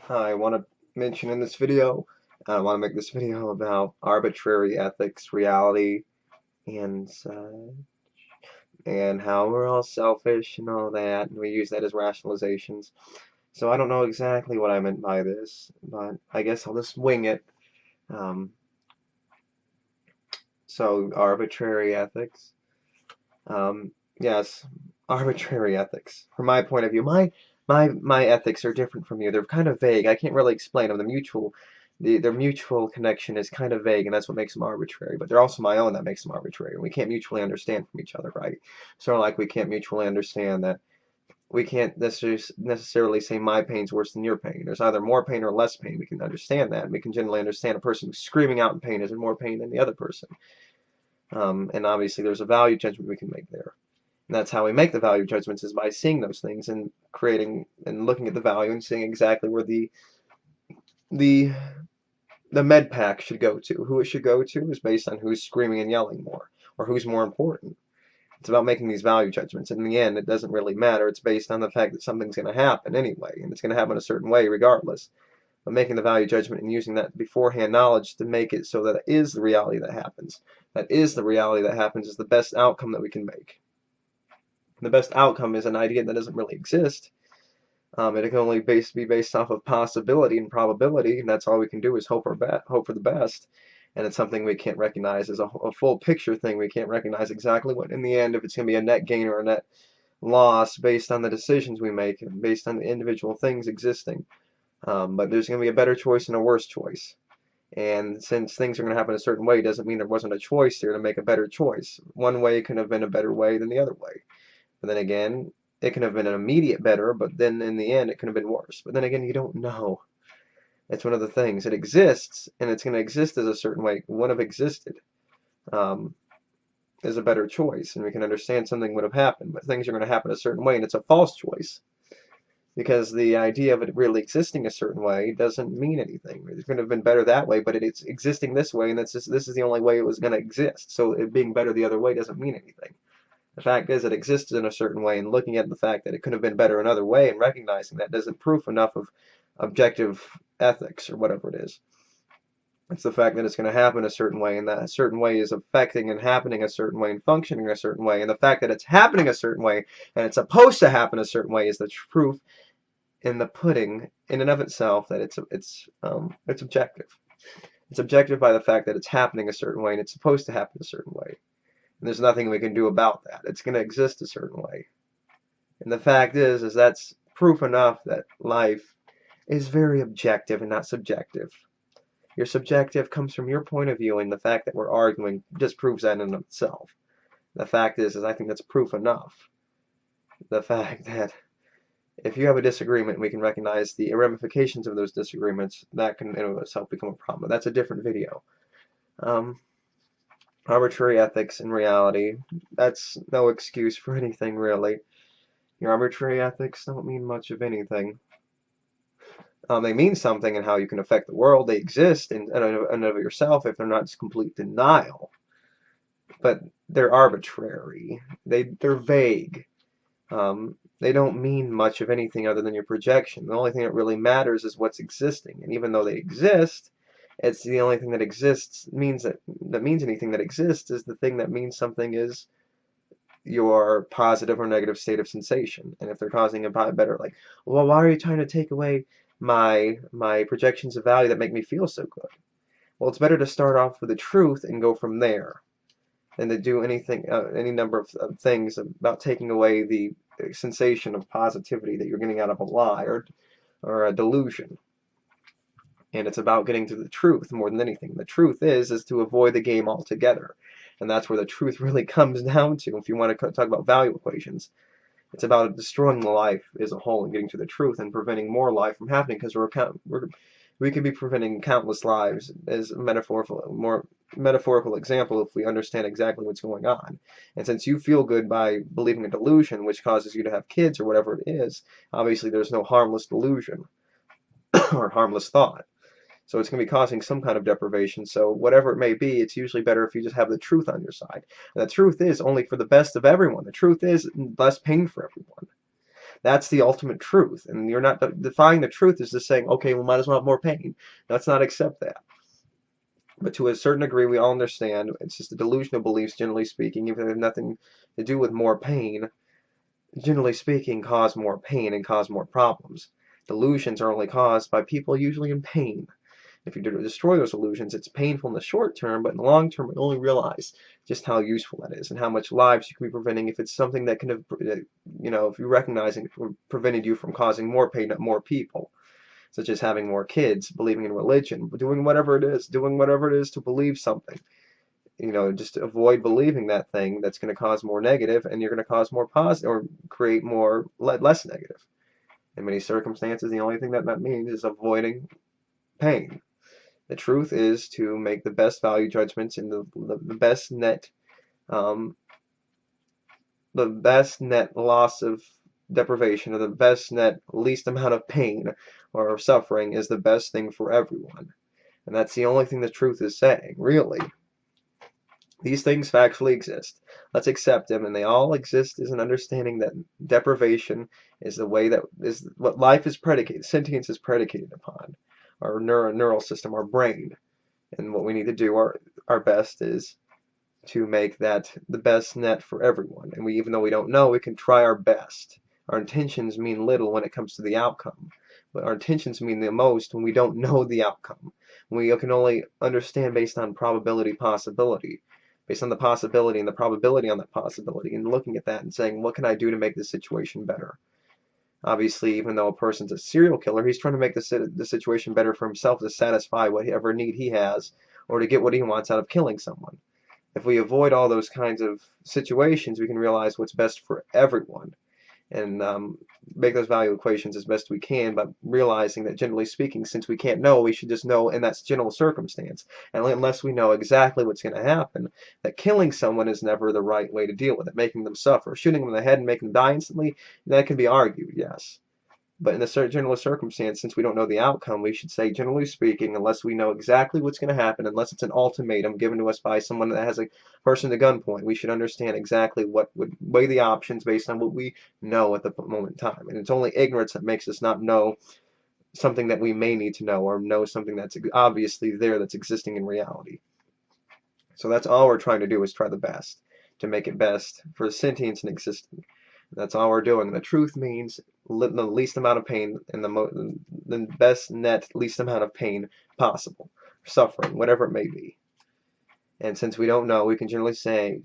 I want to mention in this video, I want to make this video about arbitrary ethics, reality, and how we're all selfish and all that, and we use that as rationalizations. So I don't know exactly what I meant by this, but I guess I'll just wing it. Um, so arbitrary ethics. Yes, arbitrary ethics. From my point of view, my ethics are different from you. They're kind of vague. I can't really explain them. Their mutual connection is kind of vague, and that's what makes them arbitrary. But they're also my own that makes them arbitrary. And we can't mutually understand from each other, right? Sort of like we can't mutually understand that we can't necessarily say my pain's worse than your pain. There's either more pain or less pain. We can understand that. And we can generally understand a person who's screaming out in pain is in more pain than the other person. And obviously, there's a value judgment we can make there. And that's how we make the value judgments, is by seeing those things and creating and looking at the value and seeing exactly where the med pack should go to. Who it should go to is based on who's screaming and yelling more, or who's more important. It's about making these value judgments. In the end, it doesn't really matter. It's based on the fact that something's going to happen anyway, and it's going to happen a certain way regardless. But making the value judgment and using that beforehand knowledge to make it so that it is the reality that happens. That is the reality that happens is the best outcome that we can make. The best outcome is an idea that doesn't really exist. It can only be based off of possibility and probability, and that's all we can do is hope for the best. And it's something we can't recognize as a full picture thing. We can't recognize exactly what, in the end, if it's going to be a net gain or a net loss based on the decisions we make and based on the individual things existing. But there's going to be a better choice and a worse choice. And since things are going to happen a certain way, doesn't mean there wasn't a choice there to make a better choice. One way could have been a better way than the other way. But then again, it can have been an immediate better, but then in the end, it could have been worse. But then again, you don't know. It's one of the things. It exists, and it's going to exist as a certain way. It wouldn't have existed as a better choice, and we can understand something would have happened. But things are going to happen a certain way, and it's a false choice. Because the idea of it really existing a certain way doesn't mean anything. It could have been better that way, but it's existing this way, and this is the only way it was going to exist. So it being better the other way doesn't mean anything. The fact is it existed in a certain way, and looking at the fact that it could have been better another way and recognizing that isn't proof enough of objective ethics or whatever it is. It's the fact that it's going to happen a certain way, and that a certain way is affecting and happening a certain way and functioning a certain way, and the fact that it's happening a certain way and it's supposed to happen a certain way is the proof in the pudding in and of itself that it's objective. It's objective by the fact that it's happening a certain way and it's supposed to happen a certain way. And there's nothing we can do about that. It's going to exist a certain way. And the fact is that's proof enough that life is very objective and not subjective. Your subjective comes from your point of view, and the fact that we're arguing just proves that in and of itself. The fact is I think that's proof enough. The fact that if you have a disagreement, we can recognize the ramifications of those disagreements. That can in and of itself become a problem. But that's a different video. Arbitrary ethics and reality, that's no excuse for anything, really. Your arbitrary ethics don't mean much of anything. They mean something in how you can affect the world. They exist in and of yourself if they're not just complete denial. But they're arbitrary. They're vague. They don't mean much of anything other than your projection. The only thing that really matters is what's existing. And even though they exist, it's the only thing that exists means anything that exists is the thing that means something is your positive or negative state of sensation. And if they're causing a better, like, well, why are you trying to take away my projections of value that make me feel so good? Well, it's better to start off with the truth and go from there than to do anything, any number of things about taking away the sensation of positivity that you're getting out of a lie or a delusion. And it's about getting to the truth more than anything. The truth is to avoid the game altogether. And that's where the truth really comes down to. If you want to talk about value equations, it's about destroying the life as a whole and getting to the truth and preventing more life from happening, because we could be preventing countless lives as a more metaphorical example if we understand exactly what's going on. And since you feel good by believing a delusion which causes you to have kids or whatever it is, obviously there's no harmless delusion or harmless thought. So it's going to be causing some kind of deprivation. So whatever it may be, it's usually better if you just have the truth on your side. And the truth is only for the best of everyone. The truth is less pain for everyone. That's the ultimate truth. And you're not defying the truth is just saying, okay, we might as well have more pain. Let's not accept that. But to a certain degree, we all understand it's just a delusional beliefs, generally speaking, even if they have nothing to do with more pain. Generally speaking, cause more pain and cause more problems. Delusions are only caused by people usually in pain. If you destroy those illusions, it's painful in the short term, but in the long term, you only realize just how useful that is and how much lives you can be preventing if it's something that can have, if you recognize it prevented you from causing more pain to more people, such as having more kids, believing in religion, doing whatever it is to believe something. Just avoid believing that thing that's going to cause more negative, and you're going to cause more positive or create more less negative. In many circumstances, the only thing that means is avoiding pain. The truth is to make the best value judgments in the best net, the best net loss of deprivation, or the best net least amount of pain or suffering is the best thing for everyone. And that's the only thing the truth is saying, really. These things factually exist. Let's accept them, and they all exist as an understanding that deprivation is the way that is what life is predicated, sentience is predicated upon. Our neural system, our brain. And what we need to do our best is to make that the best net for everyone. And even though we don't know, we can try our best. Our intentions mean little when it comes to the outcome. But our intentions mean the most when we don't know the outcome. We can only understand based on probability, possibility. Based on the possibility and the probability on that possibility. And looking at that and saying, what can I do to make this situation better? Obviously, even though a person's a serial killer, he's trying to make the situation better for himself to satisfy whatever need he has or to get what he wants out of killing someone. If we avoid all those kinds of situations, we can realize what's best for everyone and make those value equations as best we can, but realizing that generally speaking, since we can't know, we should just know in that general circumstance. And unless we know exactly what's going to happen, that killing someone is never the right way to deal with it, making them suffer. Shooting them in the head and making them die instantly, that can be argued, yes. But in the general circumstance, since we don't know the outcome, we should say, generally speaking, unless we know exactly what's going to happen, unless it's an ultimatum given to us by someone that has a person at gunpoint, we should understand exactly what would weigh the options based on what we know at the moment in time. And it's only ignorance that makes us not know something that we may need to know, or know something that's obviously there that's existing in reality. So that's all we're trying to do, is try the best, to make it best for sentience and existence. That's all we're doing. The truth means the least amount of pain and the best net least amount of pain possible, suffering, whatever it may be. And since we don't know, we can generally say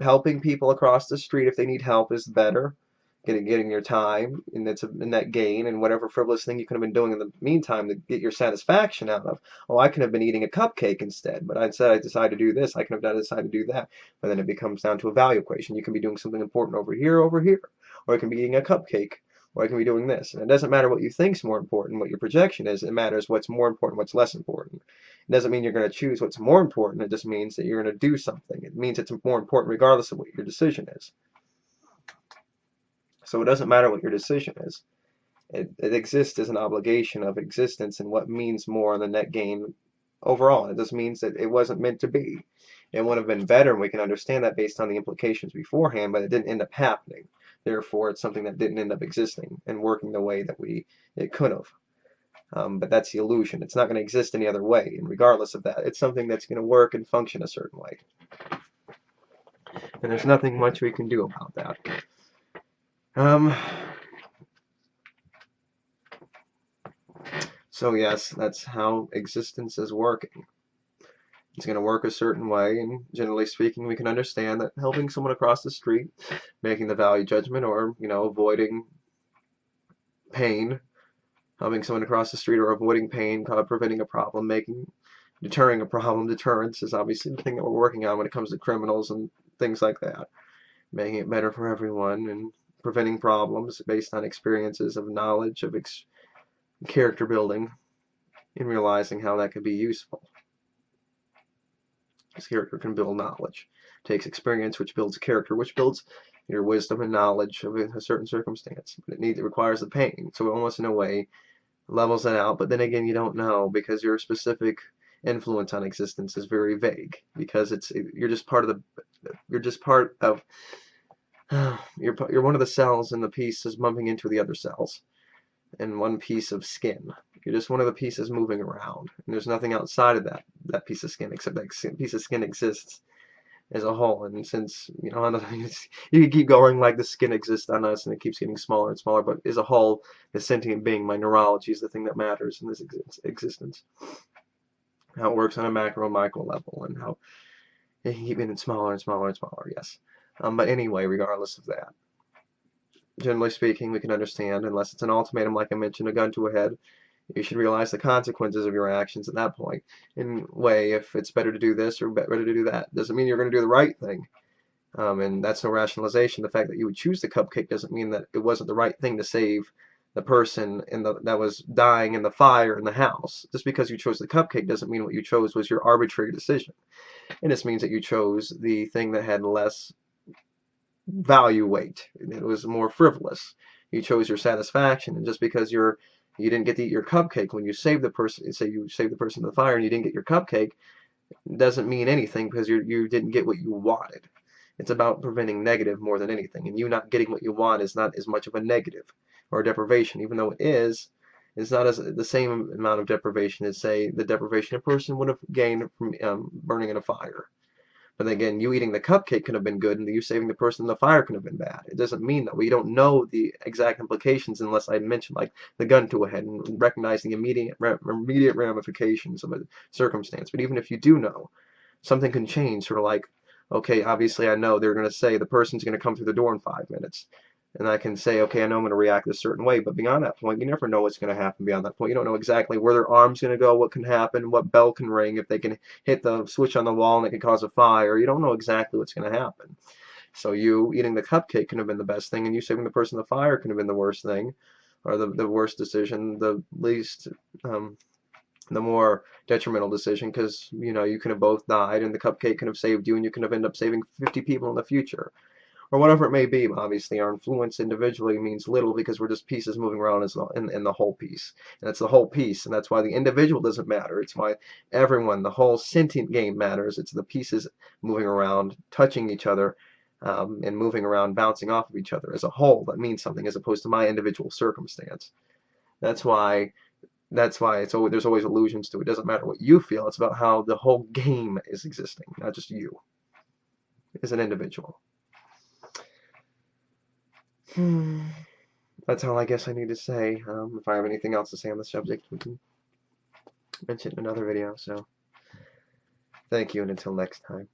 helping people across the street if they need help is better. Getting your time in that gain, and whatever frivolous thing you could have been doing in the meantime to get your satisfaction out of. Oh, I could have been eating a cupcake instead, but I decided to do this. I could have decided to do that. But then it becomes down to a value equation. You can be doing something important over here, or you can be eating a cupcake, or I can be doing this. And it doesn't matter what you think is more important, what your projection is. It matters what's more important, what's less important. It doesn't mean you're going to choose what's more important. It just means that you're going to do something. It means it's more important regardless of what your decision is. So it doesn't matter what your decision is. It exists as an obligation of existence, and what means more on the net gain overall. It just means that it wasn't meant to be. It would have been better, and we can understand that based on the implications beforehand, but it didn't end up happening. Therefore, it's something that didn't end up existing and working the way that it could have. But that's the illusion. It's not going to exist any other way, and regardless of that, it's something that's going to work and function a certain way. And there's nothing much we can do about that. So yes, that's how existence is working. It's going to work a certain way, and generally speaking, we can understand that helping someone across the street, making the value judgment, or avoiding pain, helping someone across the street, or avoiding pain, preventing a problem, deterring a problem. Deterrence is obviously the thing that we're working on when it comes to criminals and things like that. Making it better for everyone and preventing problems based on experiences of knowledge, of character building, and realizing how that could be useful. Because character can build knowledge. It takes experience, which builds character, which builds your wisdom and knowledge of a certain circumstance. But it requires the pain. So it almost in a way levels it out. But then again, you don't know, because your specific influence on existence is very vague. Because you're just part of You're one of the cells, and the piece is bumping into the other cells, and one piece of skin. You're just one of the pieces moving around, and there's nothing outside of that piece of skin except that piece of skin exists as a whole. And since you can keep going like the skin exists on us, and it keeps getting smaller and smaller, but as a whole, the sentient being, my neurology, is the thing that matters in this existence. How it works on a macro and micro level, and how it can keep getting smaller and smaller and smaller. Yes. But anyway, regardless of that, generally speaking, we can understand, unless it's an ultimatum, like I mentioned, a gun to a head, you should realize the consequences of your actions at that point. In a way, if it's better to do this or better to do that, doesn't mean you're going to do the right thing. And that's no rationalization. The fact that you would choose the cupcake doesn't mean that it wasn't the right thing to save the person that was dying in the fire in the house. Just because you chose the cupcake doesn't mean what you chose was your arbitrary decision. It just means that you chose the thing that had less value weight. It was more frivolous. You chose your satisfaction, and just because you didn't get to eat your cupcake when you saved the person, say you saved the person in the fire and you didn't get your cupcake, doesn't mean anything because you didn't get what you wanted. It's about preventing negative more than anything, and you not getting what you want is not as much of a negative or a deprivation, even though it is. It's not as the same amount of deprivation as, say, the deprivation a person would have gained from burning in a fire. But again, you eating the cupcake could have been good, and you saving the person in the fire could have been bad. It doesn't mean that we don't know the exact implications unless I mention like the gun to a head and recognize the immediate ramifications of a circumstance. But even if you do know, something can change. Sort of like, okay, obviously I know they're going to say the person's going to come through the door in 5 minutes. And I can say, okay, I know I'm going to react a certain way, but beyond that point, you never know what's going to happen beyond that point. You don't know exactly where their arm's going to go, what can happen, what bell can ring, if they can hit the switch on the wall and it can cause a fire. You don't know exactly what's going to happen. So you eating the cupcake could have been the best thing, and you saving the person in the fire could have been the worst thing, or the worst decision, the least, the more detrimental decision, because, you could have both died, and the cupcake could have saved you, and you could have ended up saving 50 people in the future. Or whatever it may be. Obviously, our influence individually means little because we're just pieces moving around in the whole piece. And it's the whole piece, and that's why the individual doesn't matter. It's why everyone, the whole sentient game matters. It's the pieces moving around, touching each other, and moving around, bouncing off of each other as a whole. That means something as opposed to my individual circumstance. That's why there's always illusions to it. It doesn't matter what you feel. It's about how the whole game is existing, not just you as an individual. That's all I guess I need to say. If I have anything else to say on the subject, we can mention it in another video. So, thank you, and until next time.